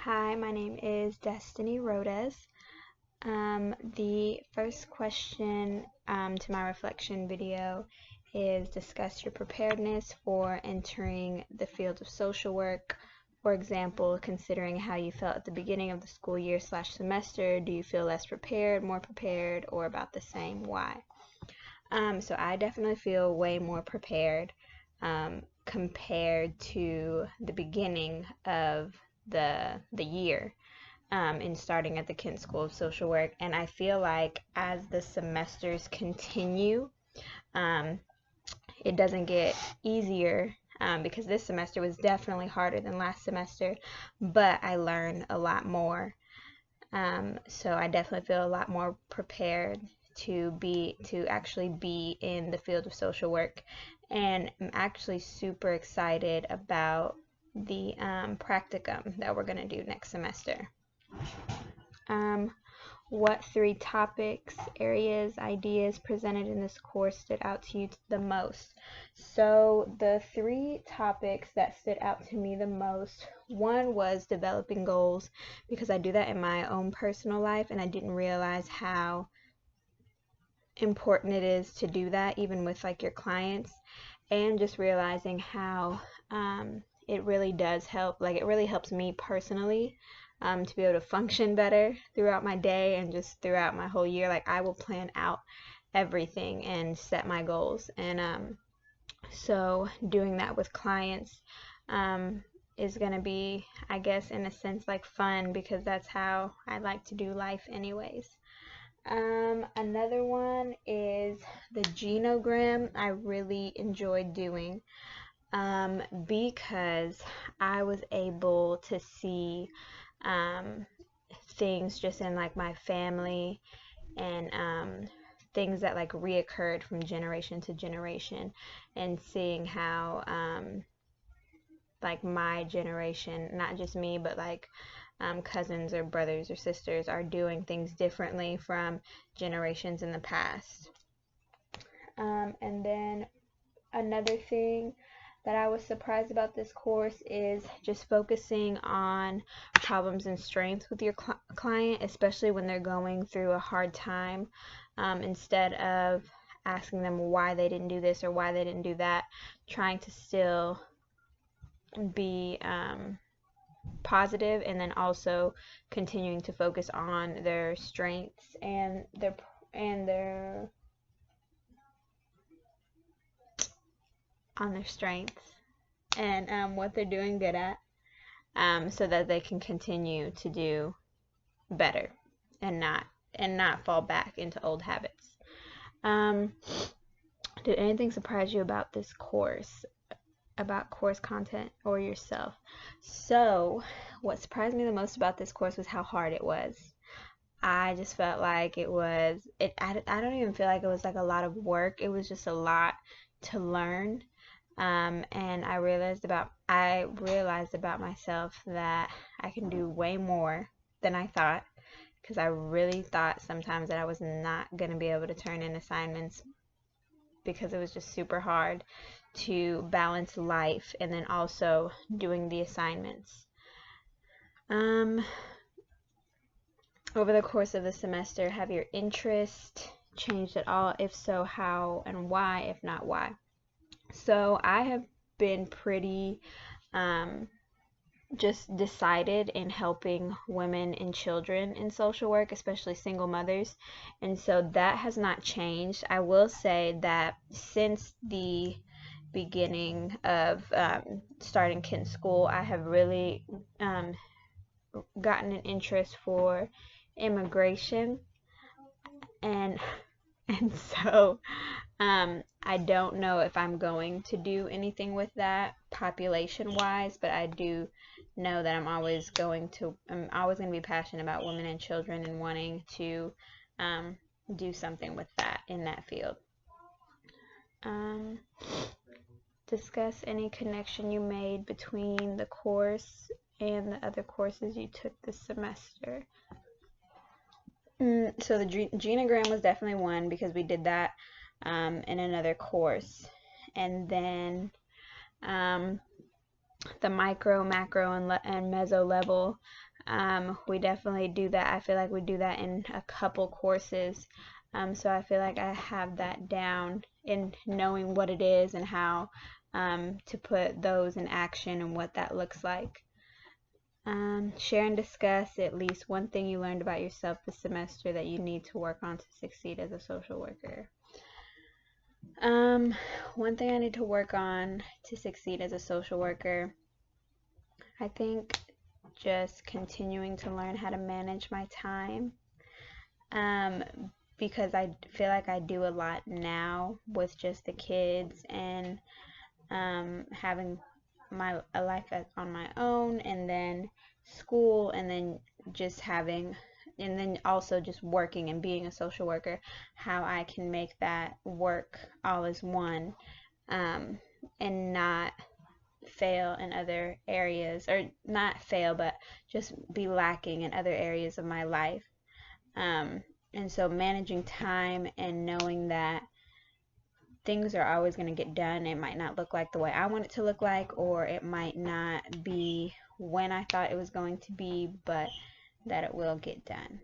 Hi, my name is Destiny Rodes. The first question to my reflection video is discuss your preparedness for entering the field of social work. For example, considering how you felt at the beginning of the school year / semester, do you feel less prepared, more prepared, or about the same? Why? So I definitely feel way more prepared compared to the beginning of the year in starting at the Kent School of Social Work. And I feel like as the semesters continue, it doesn't get easier because this semester was definitely harder than last semester, but I learned a lot more. So I definitely feel a lot more prepared to actually be in the field of social work, and I'm actually super excited about the practicum that we're going to do next semester. What 3 topics, areas, ideas presented in this course stood out to you the most? So the 3 topics that stood out to me the most, one was developing goals, because I do that in my own personal life and I didn't realize how important it is to do that even with like your clients, and just realizing how it really does help. Like, it really helps me personally to be able to function better throughout my day and just throughout my whole year. Like, I will plan out everything and set my goals, and so doing that with clients is going to be, I guess, in a sense, like fun, because that's how I like to do life anyways. Another one is the genogram. I really enjoyed doing because I was able to see things just in like my family, and things that like reoccurred from generation to generation, and seeing how like my generation, not just me, but like cousins or brothers or sisters are doing things differently from generations in the past. And then another thing that I was surprised about this course is just focusing on problems and strengths with your client, especially when they're going through a hard time, instead of asking them why they didn't do this or why they didn't do that, trying to still be positive, and then also continuing to focus on their strengths and their strengths and what they're doing good at, so that they can continue to do better and not fall back into old habits. Did anything surprise you about this course, about course content or yourself? So what surprised me the most about this course was how hard it was. I just felt like I don't even feel like it was like a lot of work. It was just a lot to learn. And I realized about myself that I can do way more than I thought, because I really thought sometimes that I was not going to be able to turn in assignments, because it was just super hard to balance life and then also doing the assignments. Over the course of the semester, have your interest changed at all? If so, how and why? If not, why? So I have been pretty just decided in helping women and children in social work, especially single mothers, and so that has not changed. I will say that since the beginning of starting Kent School, I have really gotten an interest for immigration, and so I don't know if I'm going to do anything with that population wise, but I do know that I'm always going to be passionate about women and children, and wanting to do something with that in that field. Discuss any connection you made between the course and the other courses you took this semester. So the genogram was definitely one, because we did that in another course, and then the micro, macro, and meso level We definitely do that. I feel like we do that in a couple courses. So I feel like I have that down in knowing what it is and how to put those in action and what that looks like. Share and discuss at least one thing you learned about yourself this semester that you need to work on to succeed as a social worker. One thing I need to work on to succeed as a social worker, I think just continuing to learn how to manage my time. Because I feel like I do a lot now with just the kids and having a life on my own, and then school, and then just having, and then also just working and being a social worker, how I can make that work all as one, and not fail in other areas, or not fail, but just be lacking in other areas of my life. And so managing time and knowing that things are always going to get done. It might not look like the way I want it to look like, or it might not be when I thought it was going to be, but that it will get done.